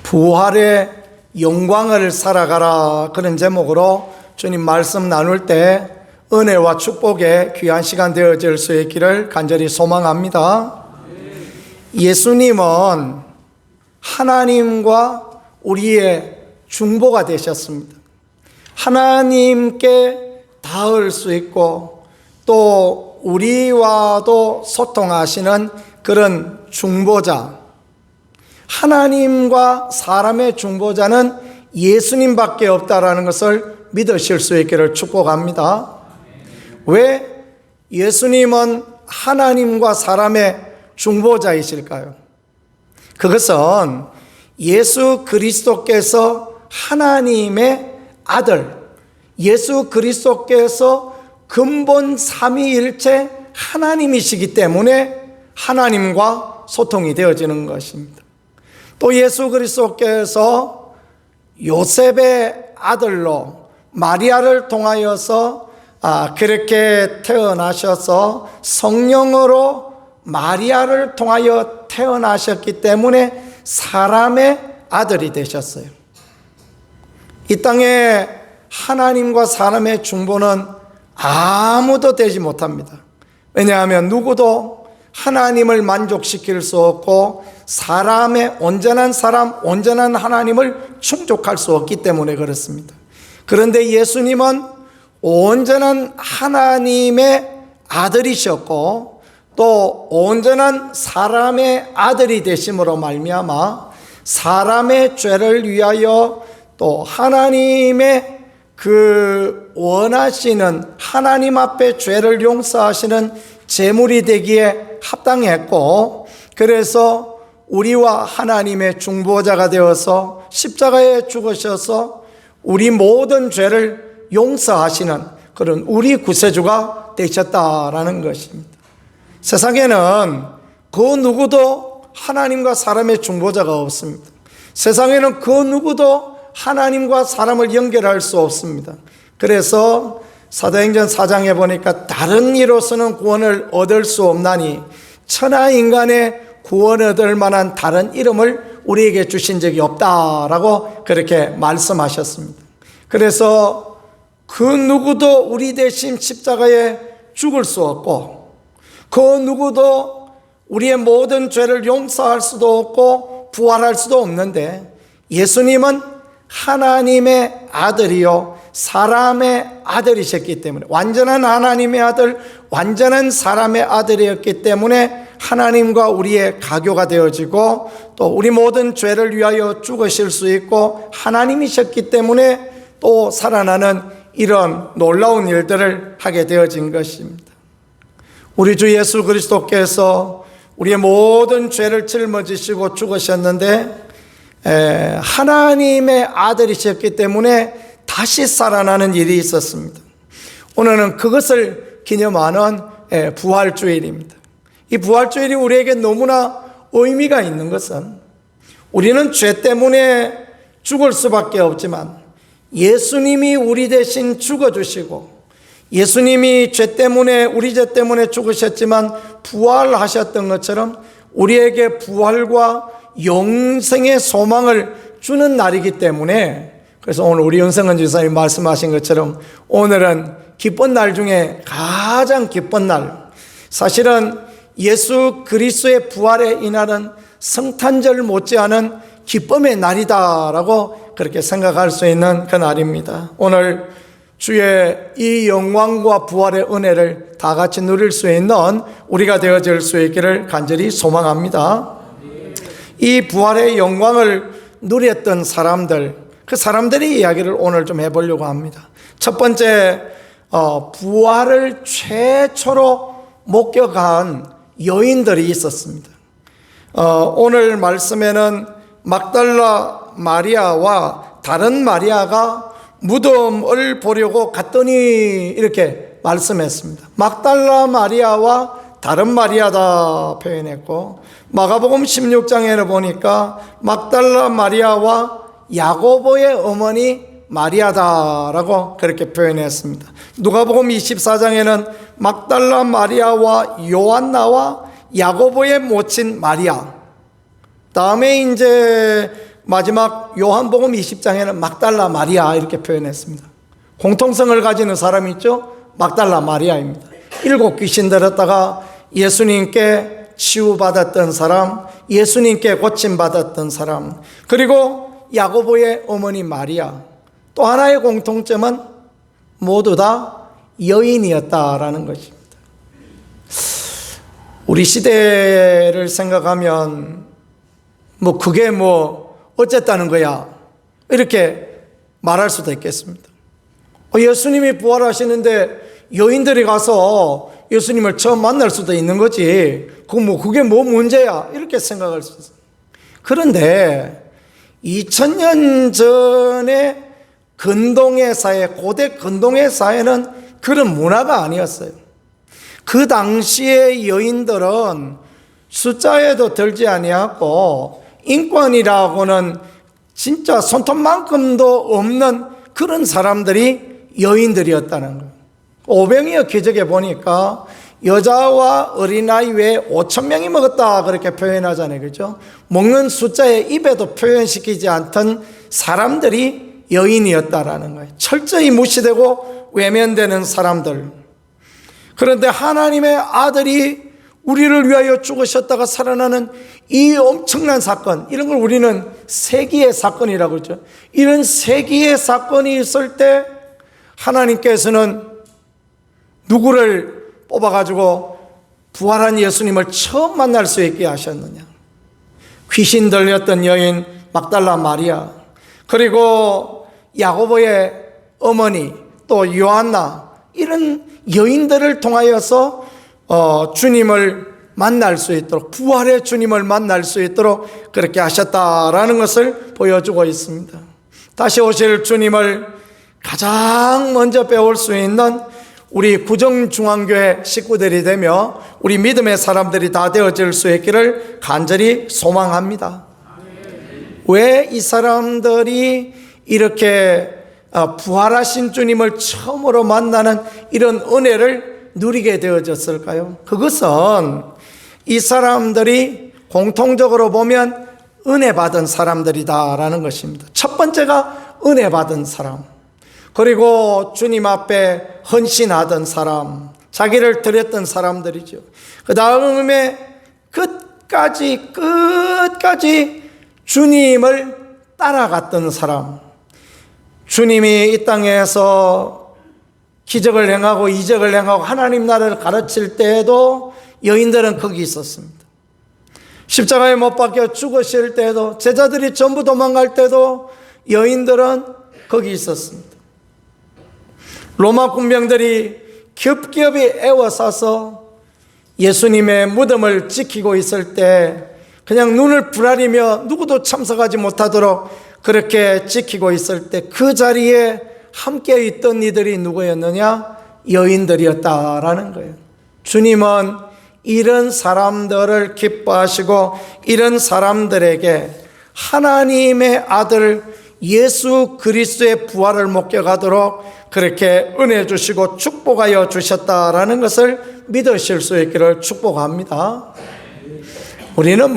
부활의 영광을 살아가라, 그런 제목으로 주님 말씀 나눌 때 은혜와 축복의 귀한 시간 되어질 수 있기를 간절히 소망합니다. 예수님은 하나님과 우리의 중보가 되셨습니다. 하나님께 닿을 수 있고 또 우리와도 소통하시는 그런 중보자, 하나님과 사람의 중보자는 예수님밖에 없다라는 것을 믿으실 수 있기를 축복합니다. 왜 예수님은 하나님과 사람의 중보자이실까요? 그것은 예수 그리스도께서 하나님의 아들, 예수 그리스도께서 근본 삼위일체 하나님이시기 때문에 하나님과 소통이 되어지는 것입니다. 또 예수 그리스도께서 요셉의 아들로 마리아를 통하여서 그렇게 태어나셔서 성령으로 마리아를 통하여 태어나셨기 때문에 사람의 아들이 되셨어요. 이 땅에 하나님과 사람의 중보는 아무도 되지 못합니다. 왜냐하면 누구도 하나님을 만족시킬 수 없고 사람의 온전한 사람, 온전한 하나님을 충족할 수 없기 때문에 그렇습니다. 그런데 예수님은 온전한 하나님의 아들이셨고 또 온전한 사람의 아들이 되심으로 말미암아 사람의 죄를 위하여 또 하나님의 그 원하시는 하나님 앞에 죄를 용서하시는 제물이 되기에 합당했고, 그래서 우리와 하나님의 중보자가 되어서 십자가에 죽으셔서 우리 모든 죄를 용서하시는 그런 우리 구세주가 되셨다라는 것입니다. 세상에는 그 누구도 하나님과 사람의 중보자가 없습니다. 세상에는 그 누구도 하나님과 사람을 연결할 수 없습니다. 그래서 사도행전 4장에 보니까 다른 이로서는 구원을 얻을 수 없나니 천하 인간의 구원 얻을 만한 다른 이름을 우리에게 주신 적이 없다라고 그렇게 말씀하셨습니다. 그래서 그 누구도 우리 대신 십자가에 죽을 수 없고 그 누구도 우리의 모든 죄를 용서할 수도 없고 부활할 수도 없는데 예수님은 하나님의 아들이요 사람의 아들이셨기 때문에, 완전한 하나님의 아들, 완전한 사람의 아들이었기 때문에 하나님과 우리의 가교가 되어지고 또 우리 모든 죄를 위하여 죽으실 수 있고 하나님이셨기 때문에 또 살아나는 이런 놀라운 일들을 하게 되어진 것입니다. 우리 주 예수 그리스도께서 우리의 모든 죄를 짊어지시고 죽으셨는데 하나님의 아들이셨기 때문에 다시 살아나는 일이 있었습니다. 오늘은 그것을 기념하는 부활주일입니다. 이 부활주일이 우리에게 너무나 의미가 있는 것은 우리는 죄 때문에 죽을 수밖에 없지만 예수님이 우리 대신 죽어주시고 예수님이 죄 때문에 우리 죄 때문에 죽으셨지만 부활하셨던 것처럼 우리에게 부활과 영생의 소망을 주는 날이기 때문에, 그래서 오늘 우리 윤성은 지사님 말씀하신 것처럼 오늘은 기쁜 날 중에 가장 기쁜 날, 사실은 예수 그리스도의 부활의 이날은 성탄절 못지않은 기쁨의 날이다라고 그렇게 생각할 수 있는 그 날입니다. 오늘 주의 이 영광과 부활의 은혜를 다 같이 누릴 수 있는 우리가 되어질 수 있기를 간절히 소망합니다. 이 부활의 영광을 누렸던 사람들, 그 사람들의 이야기를 오늘 좀 해보려고 합니다. 첫 번째, 부활을 최초로 목격한 여인들이 있었습니다. 오늘 말씀에는 막달라 마리아와 다른 마리아가 무덤을 보려고 갔더니 이렇게 말씀했습니다. 막달라 마리아와 다른 마리아다 표현했고, 마가복음 16장에는 보니까 막달라 마리아와 야고보의 어머니 마리아다라고 그렇게 표현했습니다. 누가복음 24장에는 막달라 마리아와 요한나와 야고보의 모친 마리아, 다음에 이제 마지막 요한복음 20장에는 막달라 마리아 이렇게 표현했습니다. 공통성을 가지는 사람이 있죠. 막달라 마리아입니다. 7 귀신 들었다가 예수님께 치유받았던 사람, 예수님께 고침받았던 사람, 그리고 야고보의 어머니 마리아. 또 하나의 공통점은 모두 다 여인이었다라는 것입니다. 우리 시대를 생각하면 그게 어쨌다는 거야 이렇게 말할 수도 있겠습니다. 예수님이 부활하시는데 여인들이 가서 예수님을 처음 만날 수도 있는 거지. 그게 문제야 이렇게 생각할 수 있어요. 그런데 2000년 전에 근동의 사회, 고대 근동의 사회는 그런 문화가 아니었어요. 그 당시의 여인들은 숫자에도 들지 아니하고 인권이라고는 진짜 손톱만큼도 없는 그런 사람들이 여인들이었다는 거예요. 오병이어 기적에 보니까 여자와 어린아이 외에 5,000명이 먹었다 그렇게 표현하잖아요. 그렇죠? 먹는 숫자에 입에도 표현시키지 않던 사람들이 여인이었다라는 거예요. 철저히 무시되고 외면되는 사람들. 그런데 하나님의 아들이 우리를 위하여 죽으셨다가 살아나는 이 엄청난 사건, 이런 걸 우리는 세기의 사건이라고 그러죠. 이런 세기의 사건이 있을 때 하나님께서는 누구를 뽑아가지고 부활한 예수님을 처음 만날 수 있게 하셨느냐. 귀신 들렸던 여인 막달라 마리아, 그리고 야고보의 어머니, 또 요한나, 이런 여인들을 통하여서 주님을 만날 수 있도록, 부활의 주님을 만날 수 있도록 그렇게 하셨다라는 것을 보여주고 있습니다. 다시 오실 주님을 가장 먼저 배울 수 있는 우리 구정중앙교회 식구들이 되며 우리 믿음의 사람들이 다 되어질 수 있기를 간절히 소망합니다. 왜 이 사람들이 이렇게 부활하신 주님을 처음으로 만나는 이런 은혜를 누리게 되어졌을까요? 그것은 이 사람들이 공통적으로 보면 은혜 받은 사람들이다라는 것입니다. 첫 번째가 은혜 받은 사람, 그리고 주님 앞에 헌신하던 사람, 자기를 드렸던 사람들이죠. 그 다음에 끝까지 주님을 따라갔던 사람, 주님이 이 땅에서 기적을 행하고 이적을 행하고 하나님 나라를 가르칠 때에도 여인들은 거기 있었습니다. 십자가에 못 박혀 죽으실 때도, 제자들이 전부 도망갈 때도 여인들은 거기 있었습니다. 로마 군병들이 겹겹이 에워싸서 예수님의 무덤을 지키고 있을 때 그냥 눈을 부라리며 누구도 참석하지 못하도록 그렇게 지키고 있을 때 그 자리에 함께 있던 이들이 누구였느냐? 여인들이었다라는 거예요. 주님은 이런 사람들을 기뻐하시고 이런 사람들에게 하나님의 아들 예수 그리스도의 부활을 목격하도록 그렇게 은혜 주시고 축복하여 주셨다라는 것을 믿으실 수 있기를 축복합니다. 우리는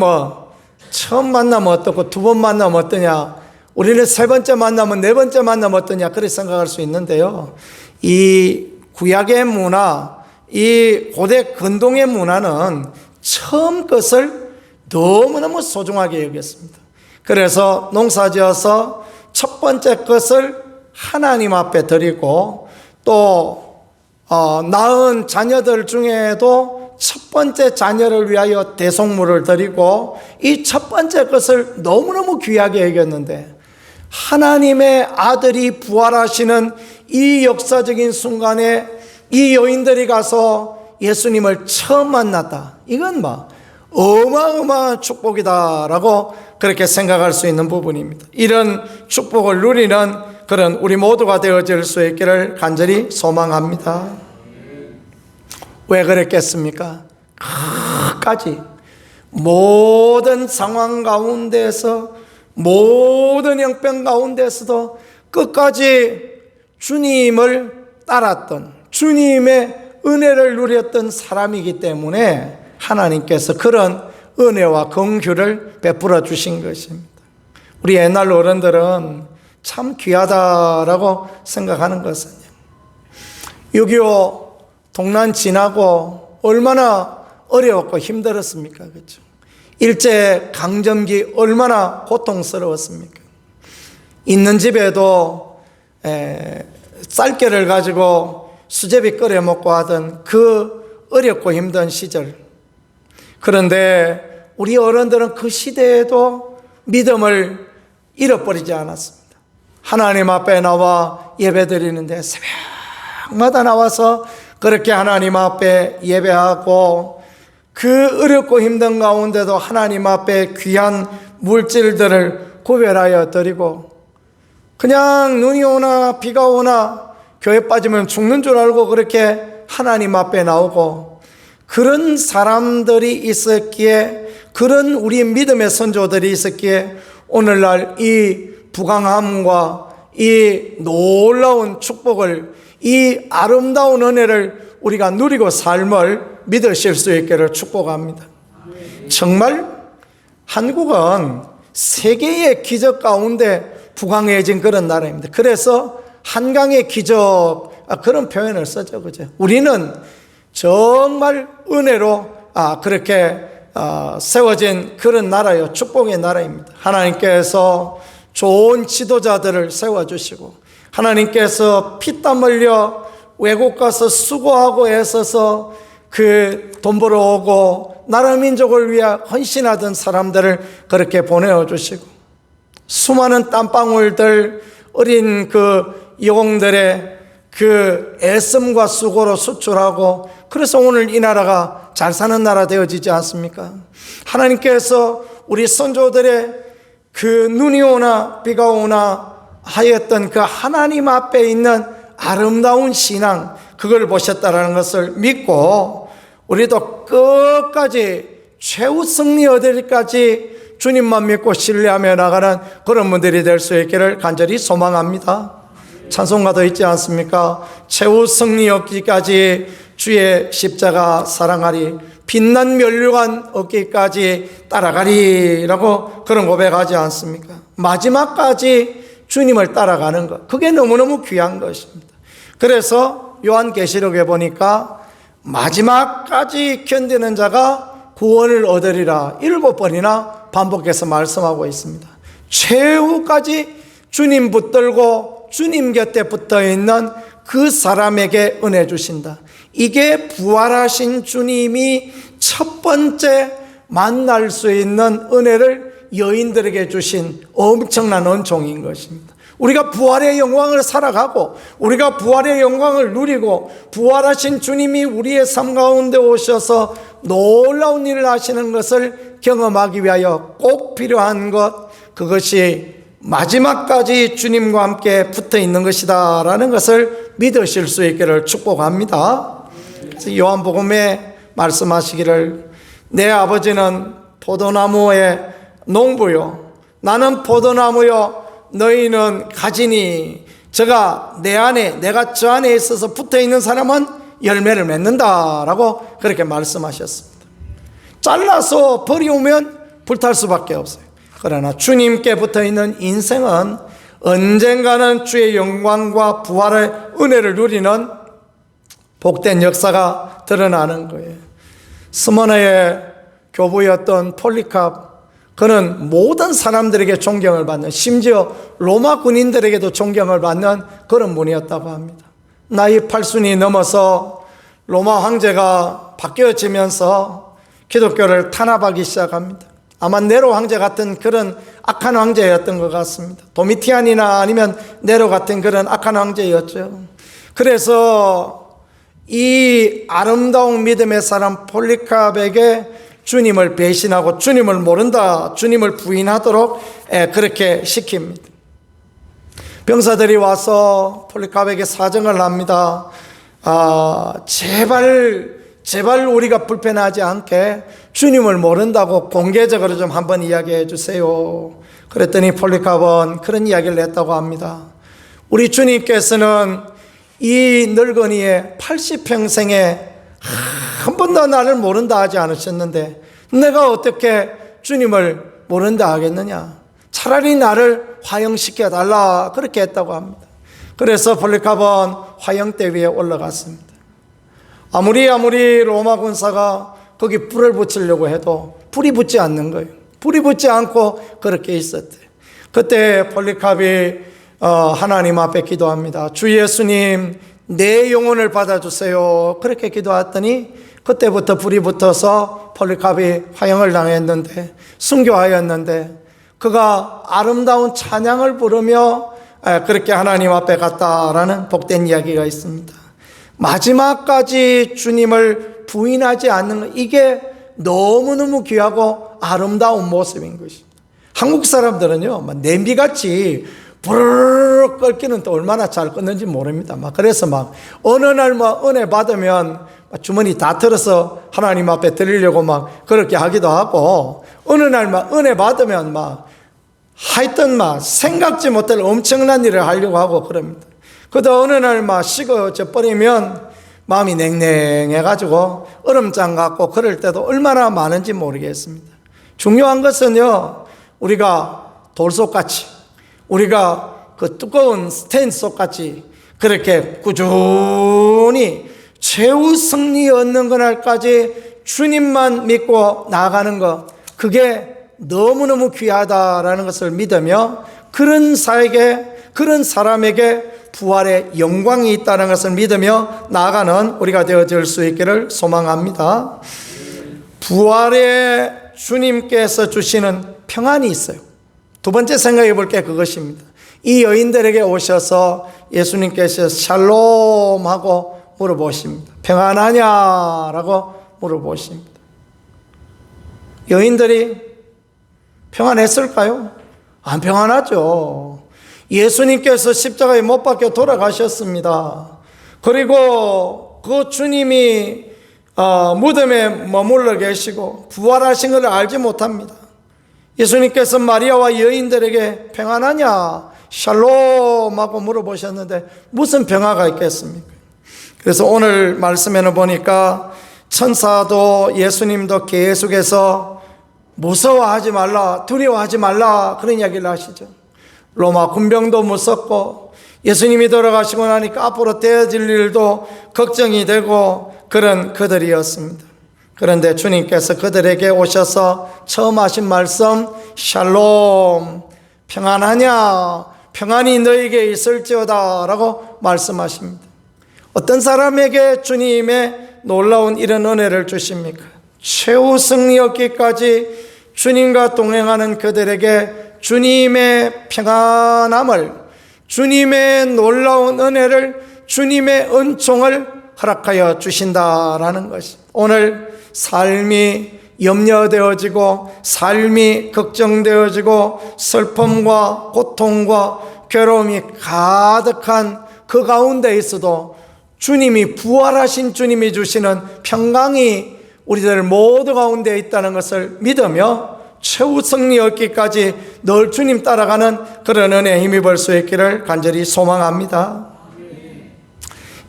처음 만나면 어떻고 두 번 만나면 어떠냐, 우리는 세 번째 만나면 네 번째 만나면 어떠냐 그렇게 생각할 수 있는데요, 이 구약의 문화, 이 고대 근동의 문화는 처음 것을 너무너무 소중하게 여겼습니다. 그래서 농사지어서 첫 번째 것을 하나님 앞에 드리고, 또 낳은 자녀들 중에도 첫 번째 자녀를 위하여 대속물을 드리고, 이 첫 번째 것을 너무너무 귀하게 여겼는데 하나님의 아들이 부활하시는 이 역사적인 순간에 이 여인들이 가서 예수님을 처음 만났다. 이건 어마어마한 축복이다라고 그렇게 생각할 수 있는 부분입니다. 이런 축복을 누리는 그런 우리 모두가 되어질 수 있기를 간절히 소망합니다. 왜 그랬겠습니까? 끝까지 모든 상황 가운데서, 모든 형편 가운데서도 끝까지 주님을 따랐던, 주님의 은혜를 누렸던 사람이기 때문에 하나님께서 그런 은혜와 긍휼을 베풀어 주신 것입니다. 우리 옛날 어른들은 참 귀하다라고 생각하는 것은 6.25 동란 지나고 얼마나 어려웠고 힘들었습니까? 그렇죠? 일제 강점기 얼마나 고통스러웠습니까? 있는 집에도 쌀개를 가지고 수제비 끓여 먹고 하던 그 어렵고 힘든 시절. 그런데 우리 어른들은 그 시대에도 믿음을 잃어버리지 않았습니다. 하나님 앞에 나와 예배드리는데 새벽마다 나와서 그렇게 하나님 앞에 예배하고 그 어렵고 힘든 가운데도 하나님 앞에 귀한 물질들을 구별하여 드리고 그냥 눈이 오나 비가 오나 교회 빠지면 죽는 줄 알고 그렇게 하나님 앞에 나오고 그런 사람들이 있었기에 그런 우리 믿음의 선조들이 있었기에 오늘날 이 부강함과 이 놀라운 축복을 이 아름다운 은혜를 우리가 누리고 삶을 믿으실 수 있기를 축복합니다. 정말 한국은 세계의 기적 가운데 부강해진 그런 나라입니다. 그래서 한강의 기적 그런 표현을 쓰죠. 그죠? 우리는 정말 은혜로 그렇게 세워진 그런 나라요. 축복의 나라입니다. 하나님께서 좋은 지도자들을 세워주시고 하나님께서 피땀 흘려 외국 가서 수고하고 애써서 그 돈 벌어오고 나라 민족을 위해 헌신하던 사람들을 그렇게 보내주시고 수많은 땀방울들 어린 그 영웅들의 그 애씀과 수고로 수출하고 그래서 오늘 이 나라가 잘 사는 나라 되어지지 않습니까? 하나님께서 우리 선조들의 그 눈이 오나 비가 오나 하였던 그 하나님 앞에 있는 아름다운 신앙 그걸 보셨다라는 것을 믿고 우리도 끝까지 최후 승리 얻을까지 주님만 믿고 신뢰하며 나가는 그런 분들이 될 수 있기를 간절히 소망합니다. 찬송가도 있지 않습니까? 최후 승리 얻기까지 주의 십자가 사랑하리 빛난 면류관 얻기까지 따라가리라고 그런 고백하지 않습니까? 마지막까지 주님을 따라가는 것 그게 너무너무 귀한 것입니다. 그래서 요한계시록에 보니까 마지막까지 견디는 자가 구원을 얻으리라 7번이나 반복해서 말씀하고 있습니다. 최후까지 주님 붙들고 주님 곁에 붙어있는 그 사람에게 은혜 주신다. 이게 부활하신 주님이 첫 번째 만날 수 있는 은혜를 여인들에게 주신 엄청난 은총인 것입니다. 우리가 부활의 영광을 살아가고 우리가 부활의 영광을 누리고 부활하신 주님이 우리의 삶 가운데 오셔서 놀라운 일을 하시는 것을 경험하기 위하여 꼭 필요한 것 그것이 마지막까지 주님과 함께 붙어 있는 것이다 라는 것을 믿으실 수 있기를 축복합니다. 그래서 요한복음에 말씀하시기를 내 아버지는 포도나무의 농부요 나는 포도나무요 너희는 가지니 저가 내 안에 내가 저 안에 있어서 붙어있는 사람은 열매를 맺는다라고 그렇게 말씀하셨습니다. 잘라서 버리우면 불탈 수밖에 없어요. 그러나 주님께 붙어있는 인생은 언젠가는 주의 영광과 부활의 은혜를 누리는 복된 역사가 드러나는 거예요. 스머나의 교부였던 폴리캅 그는 모든 사람들에게 존경을 받는 심지어 로마 군인들에게도 존경을 받는 그런 분이었다고 합니다. 나이 80이 넘어서 로마 황제가 바뀌어지면서 기독교를 탄압하기 시작합니다. 아마 네로 황제 같은 그런 악한 황제였던 것 같습니다. 도미티안이나 아니면 네로 같은 그런 악한 황제였죠. 그래서 이 아름다운 믿음의 사람 폴리캅에게 주님을 배신하고 주님을 모른다, 주님을 부인하도록 그렇게 시킵니다. 병사들이 와서 폴리캅에게 사정을 합니다. 제발 우리가 불편하지 않게 주님을 모른다고 공개적으로 좀 한번 이야기해 주세요. 그랬더니 폴리캅은 그런 이야기를 했다고 합니다. 우리 주님께서는 이 늙은이의 80평생에 한 번도 나를 모른다 하지 않으셨는데 내가 어떻게 주님을 모른다 하겠느냐? 차라리 나를 화형시켜달라 그렇게 했다고 합니다. 그래서 폴리카본 화형대 위에 올라갔습니다. 아무리 로마 군사가 거기 불을 붙이려고 해도 불이 붙지 않는 거예요. 불이 붙지 않고 그렇게 있었대요. 그때 폴리카비 하나님 앞에 기도합니다. 주 예수님, 내 영혼을 받아주세요. 그렇게 기도했더니 그때부터 불이 붙어서 폴리카비 화형을 당했는데, 순교하였는데, 그가 아름다운 찬양을 부르며 그렇게 하나님 앞에 갔다라는 복된 이야기가 있습니다. 마지막까지 주님을 부인하지 않는 것, 이게 너무너무 귀하고 아름다운 모습인 것입니다. 한국 사람들은요, 냄비같이 부르르 끓기는 또 얼마나 잘 끓는지 모릅니다. 그래서 어느 날 은혜 받으면 주머니 다 털어서 하나님 앞에 드리려고 그렇게 하기도 하고, 어느 날 은혜 받으면 하여튼 생각지 못할 엄청난 일을 하려고 하고 그럽니다. 그러다 어느 날 식어져 버리면 마음이 냉랭해가지고 얼음장 같고 그럴 때도 얼마나 많은지 모르겠습니다. 중요한 것은요, 우리가 돌속같이, 우리가 그 두꺼운 스텐 속같이 그렇게 꾸준히 최후 승리 얻는 그날까지 주님만 믿고 나아가는 것, 그게 너무너무 귀하다라는 것을 믿으며 그런 사람에게 부활의 영광이 있다는 것을 믿으며 나아가는 우리가 되어질 수 있기를 소망합니다. 부활의 주님께서 주시는 평안이 있어요. 두 번째 생각해 볼 게 그것입니다. 이 여인들에게 오셔서 예수님께서 샬롬 하고 물어보십니다. 평안하냐라고 물어보십니다. 여인들이 평안했을까요? 안 평안하죠. 예수님께서 십자가에 못 박혀 돌아가셨습니다. 그리고 그 주님이 무덤에 머물러 계시고 부활하신 것을 알지 못합니다. 예수님께서 마리아와 여인들에게 평안하냐, 샬롬 하고 물어보셨는데 무슨 평화가 있겠습니까? 그래서 오늘 말씀에는 보니까 천사도 예수님도 계속해서 무서워하지 말라, 두려워하지 말라 그런 이야기를 하시죠. 로마 군병도 무섭고 예수님이 돌아가시고 나니까 앞으로 되어질 일도 걱정이 되고 그런 그들이었습니다. 그런데 주님께서 그들에게 오셔서 처음 하신 말씀, 샬롬, 평안하냐, 평안이 너에게 있을지어다 라고 말씀하십니다. 어떤 사람에게 주님의 놀라운 이런 은혜를 주십니까? 최후 승리 얻기까지 주님과 동행하는 그들에게 주님의 평안함을, 주님의 놀라운 은혜를, 주님의 은총을 허락하여 주신다라는 것이, 오늘 삶이 염려되어지고 삶이 걱정되어지고 슬픔과 고통과 괴로움이 가득한 그 가운데 있어도 주님이, 부활하신 주님이 주시는 평강이 우리들 모두 가운데 있다는 것을 믿으며 최후 승리 얻기까지 늘 주님 따라가는 그런 은혜에 힘입을 수 있기를 간절히 소망합니다.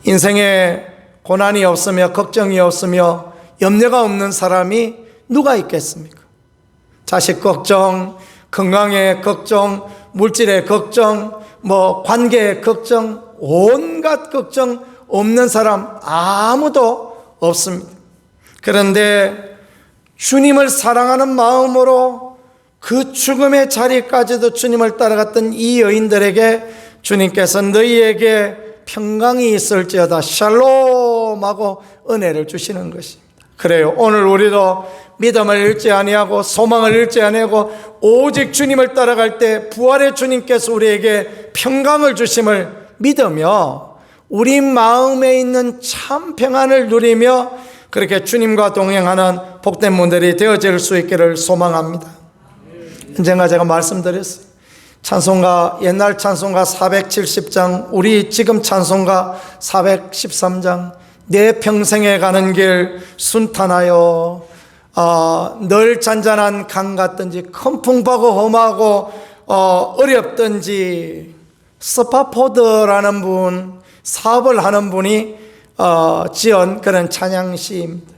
인생에 고난이 없으며 걱정이 없으며 염려가 없는 사람이 누가 있겠습니까? 자식 걱정, 건강의 걱정, 물질의 걱정, 관계의 걱정, 온갖 걱정 없는 사람 아무도 없습니다. 그런데 주님을 사랑하는 마음으로 그 죽음의 자리까지도 주님을 따라갔던 이 여인들에게 주님께서 너희에게 평강이 있을지어다 샬롬 하고 은혜를 주시는 것입니다. 그래요. 오늘 우리도 믿음을 잃지 아니하고 소망을 잃지 아니하고 오직 주님을 따라갈 때 부활의 주님께서 우리에게 평강을 주심을 믿으며 우리 마음에 있는 참 평안을 누리며 그렇게 주님과 동행하는 복된 분들이 되어질 수 있기를 소망합니다. 언젠가 제가 말씀드렸어요. 찬송가, 옛날 찬송가 470장, 우리 지금 찬송가 413장, 내 평생에 가는 길 순탄하여 늘 잔잔한 강 같든지 큰풍파고 험하고 어렵든지, 스파포드라는 분, 사업을 하는 분이 지은 그런 찬양시입니다.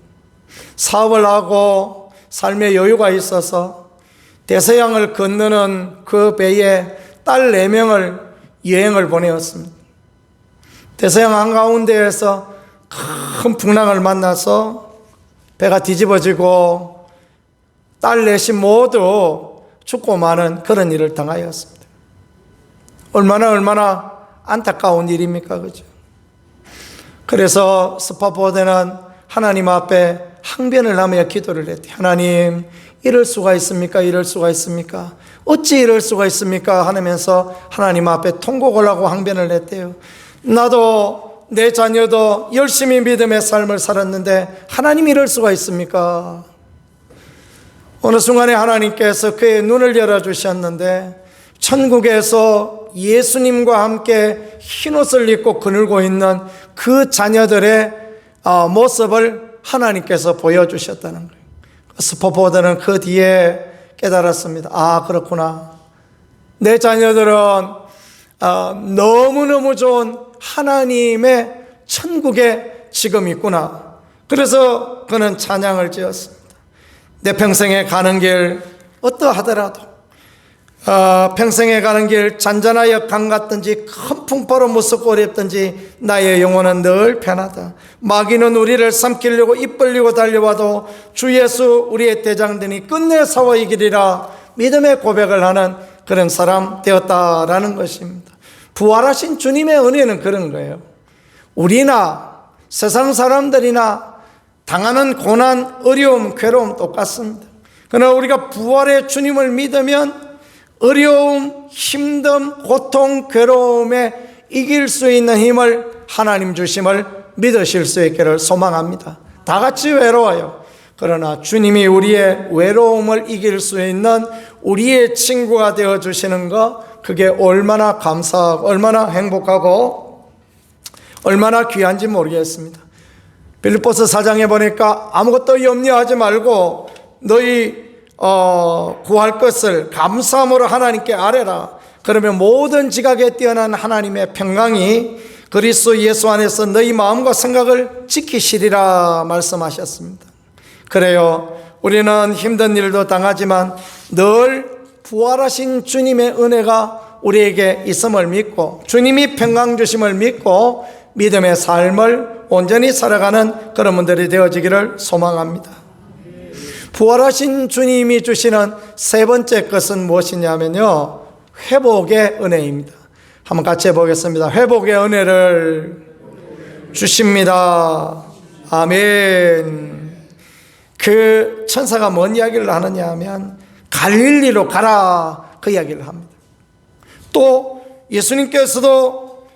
사업을 하고 삶에 여유가 있어서 대서양을 건너는 그 배에 딸 4명을 여행을 보내었습니다. 대서양 한가운데에서 큰 풍랑을 만나서 배가 뒤집어지고 딸 4이 모두 죽고 마는 그런 일을 당하였습니다. 얼마나 안타까운 일입니까? 그죠? 그래서 스파포드는 하나님 앞에 항변을 하며 기도를 했대요. 하나님, 이럴 수가 있습니까? 이럴 수가 있습니까? 어찌 이럴 수가 있습니까? 하면서 하나님 앞에 통곡을 하고 항변을 했대요. 나도 내 자녀도 열심히 믿음의 삶을 살았는데 하나님 이럴 수가 있습니까? 어느 순간에 하나님께서 그의 눈을 열어주셨는데 천국에서 예수님과 함께 흰옷을 입고 거닐고 있는 그 자녀들의 모습을 하나님께서 보여주셨다는 거예요. 스포포드는 그 뒤에 깨달았습니다. 아, 그렇구나. 내 자녀들은 너무너무 좋은 하나님의 천국에 지금 있구나. 그래서 그는 찬양을 지었습니다. 내 평생에 가는 길 어떠하더라도 평생에 가는 길 잔잔하여 강 같든지 큰 풍파로 무섭고 어렵든지 나의 영혼은 늘 편하다. 마귀는 우리를 삼키려고 입 벌리고 달려와도 주 예수 우리의 대장되니 끝내 싸워 이기리라 믿음의 고백을 하는 그런 사람 되었다라는 것입니다. 부활하신 주님의 은혜는 그런 거예요. 우리나 세상 사람들이나 당하는 고난, 어려움, 괴로움 똑같습니다. 그러나 우리가 부활의 주님을 믿으면 어려움, 힘듦, 고통, 괴로움에 이길 수 있는 힘을 하나님 주심을 믿으실 수 있기를 소망합니다. 다 같이 외로워요. 그러나 주님이 우리의 외로움을 이길 수 있는 우리의 친구가 되어주시는 것, 그게 얼마나 감사하고 얼마나 행복하고 얼마나 귀한지 모르겠습니다. 빌립보서 4장에 보니까 아무것도 염려하지 말고 너희 구할 것을 감사함으로 하나님께 아뢰라. 그러면 모든 지각에 뛰어난 하나님의 평강이 그리스도 예수 안에서 너희 마음과 생각을 지키시리라 말씀하셨습니다. 그래요, 우리는 힘든 일도 당하지만 늘 부활하신 주님의 은혜가 우리에게 있음을 믿고 주님이 평강 주심을 믿고 믿음의 삶을 온전히 살아가는 그런 분들이 되어지기를 소망합니다. 부활하신 주님이 주시는 세 번째 것은 무엇이냐면요, 회복의 은혜입니다. 한번 같이 해보겠습니다. 회복의 은혜를 주십니다. 아멘. 그 천사가 뭔 이야기를 하느냐 하면 갈릴리로 가라, 그 이야기를 합니다. 또 예수님께서도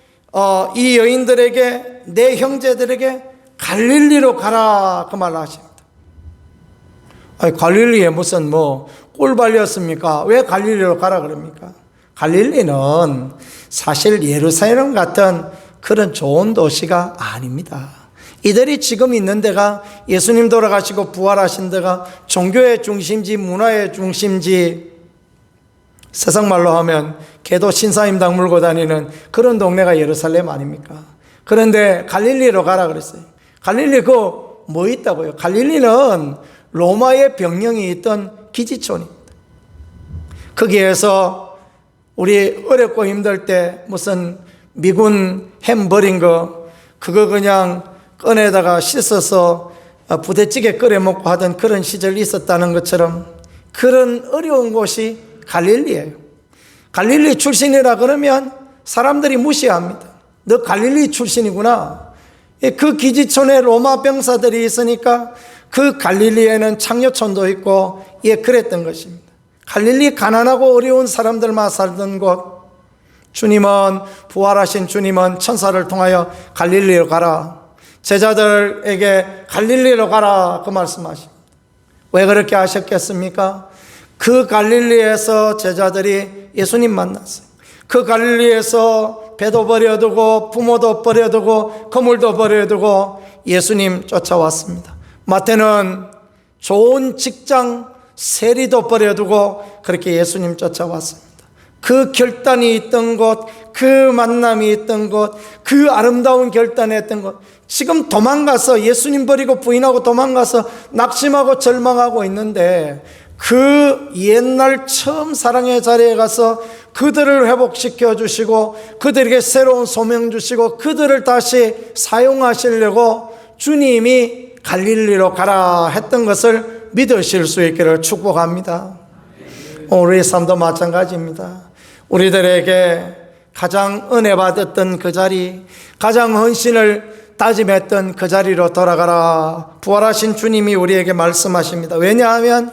이 여인들에게, 내 형제들에게 갈릴리로 가라, 그 말을 하십니다. 아니, 갈릴리에 무슨 꿀 발렸습니까? 왜 갈릴리로 가라 그럽니까? 갈릴리는 사실 예루살렘 같은 그런 좋은 도시가 아닙니다. 이들이 지금 있는 데가 예수님 돌아가시고 부활하신 데가 종교의 중심지, 문화의 중심지, 세상 말로 하면 개도 신사임당 물고 다니는 그런 동네가 예루살렘 아닙니까? 그런데 갈릴리로 가라 그랬어요. 갈릴리 뭐 있다고요? 갈릴리는 로마의 병영이 있던 기지촌입니다. 거기에서 우리 어렵고 힘들 때 무슨 미군 햄 버린 그거 그냥 꺼내다가 씻어서 부대찌개 끓여 먹고 하던 그런 시절이 있었다는 것처럼 그런 어려운 곳이 갈릴리예요. 갈릴리 출신이라 그러면 사람들이 무시합니다. 너 갈릴리 출신이구나. 그 기지촌에 로마 병사들이 있으니까 그 갈릴리에는 창녀촌도 있고, 그랬던 것입니다. 갈릴리 가난하고 어려운 사람들만 살던 곳, 주님은, 부활하신 주님은 천사를 통하여 갈릴리로 가라, 제자들에게 갈릴리로 가라, 그 말씀하십니다. 왜 그렇게 하셨겠습니까? 그 갈릴리에서 제자들이 예수님 만났어요. 그 갈릴리에서 배도 버려두고 부모도 버려두고 거물도 버려두고 예수님 쫓아왔습니다. 마태는 좋은 직장, 세리도 버려두고 그렇게 예수님 쫓아왔습니다. 그 결단이 있던 곳, 그 만남이 있던 곳, 그 아름다운 결단이 있던 곳, 지금 도망가서 예수님 버리고 부인하고 도망가서 낙심하고 절망하고 있는데 그 옛날 처음 사랑의 자리에 가서 그들을 회복시켜 주시고 그들에게 새로운 소명 주시고 그들을 다시 사용하시려고 주님이 갈릴리로 가라 했던 것을 믿으실 수 있기를 축복합니다. 우리의 삶도 마찬가지입니다. 우리들에게 가장 은혜 받았던 그 자리, 가장 헌신을 다짐했던 그 자리로 돌아가라. 부활하신 주님이 우리에게 말씀하십니다. 왜냐하면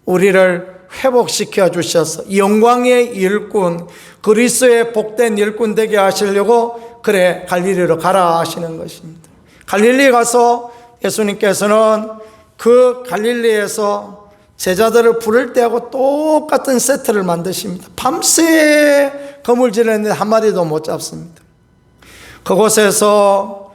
우리를 회복시켜 주셔서 영광의 일꾼, 그리스도의 복된 일꾼 되게 하시려고 그래 갈릴리로 가라 하시는 것입니다. 갈릴리 가서 예수님께서는 그 갈릴리에서 제자들을 부를 때하고 똑같은 세트를 만드십니다. 밤새 거물질했는데 한 마리도 못 잡습니다. 그곳에서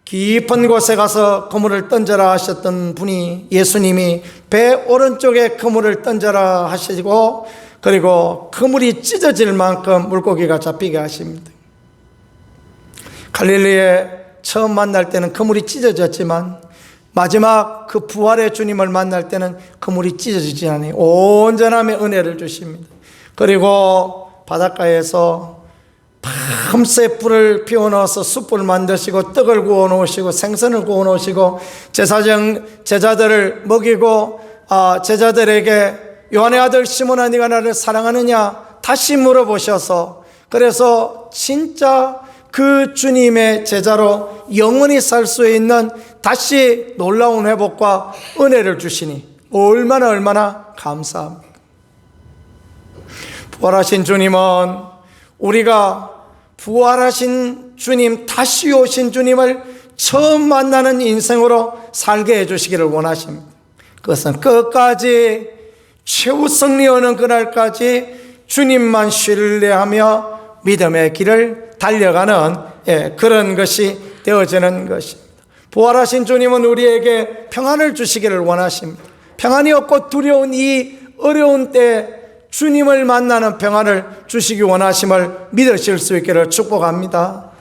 깊은 곳에 가서 그물을 던져라 하셨던 분이 예수님이 배 오른쪽에 그물을 던져라 하시고 그리고 그물이 찢어질 만큼 물고기가 잡히게 하십니다. 갈릴리에 처음 만날 때는 그물이 찢어졌지만 마지막 그 부활의 주님을 만날 때는 그물이 찢어지지 않아요. 온전함의 은혜를 주십니다. 그리고 바닷가에서 밤새 불을 피워넣어서 숯불을 만드시고 떡을 구워 놓으시고 생선을 구워 놓으시고 제자들을 먹이고 제자들에게 요한의 아들 시몬아 네가 나를 사랑하느냐 다시 물어보셔서 그래서 진짜 그 주님의 제자로 영원히 살 수 있는 다시 놀라운 회복과 은혜를 주시니 얼마나 감사합니까? 부활하신 주님은 우리가 부활하신 주님, 다시 오신 주님을 처음 만나는 인생으로 살게 해주시기를 원하십니다. 그것은 끝까지 최후 승리하는 그날까지 주님만 신뢰하며 믿음의 길을 달려가는 그런 것이 되어지는 것입니다. 부활하신 주님은 우리에게 평안을 주시기를 원하십니다. 평안이 없고 두려운 이 어려운 때 주님을 만나는 평안을 주시기 원하심을 믿으실 수 있기를 축복합니다.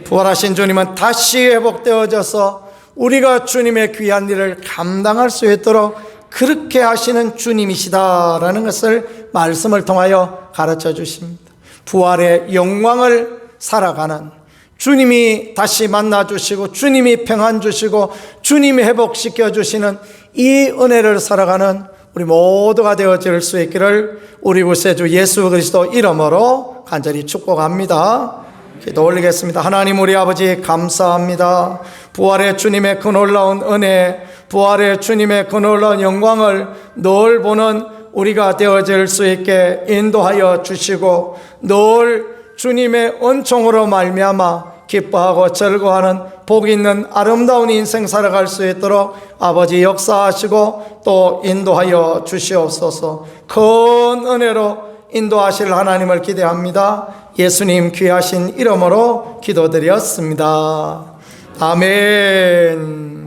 부활하신 주님은 다시 회복되어져서 우리가 주님의 귀한 일을 감당할 수 있도록 그렇게 하시는 주님이시다라는 것을 말씀을 통하여 가르쳐 주십니다. 부활의 영광을 살아가는 주님이 다시 만나 주시고 주님이 평안 주시고 주님이 회복시켜 주시는 이 은혜를 살아가는 우리 모두가 되어질 수 있기를 우리 구세주 예수 그리스도 이름으로 간절히 축복합니다. 기도 올리겠습니다. 하나님 우리 아버지 감사합니다. 부활의 주님의 그 놀라운 은혜, 부활의 주님의 그 놀라운 영광을 늘 보는 우리가 되어질 수 있게 인도하여 주시고 늘 주님의 은총으로 말미암아 기뻐하고 즐거워하는 복 있는 아름다운 인생 살아갈 수 있도록 아버지 역사하시고 또 인도하여 주시옵소서. 큰 은혜로 인도하실 하나님을 기대합니다. 예수님 귀하신 이름으로 기도드렸습니다. 아멘.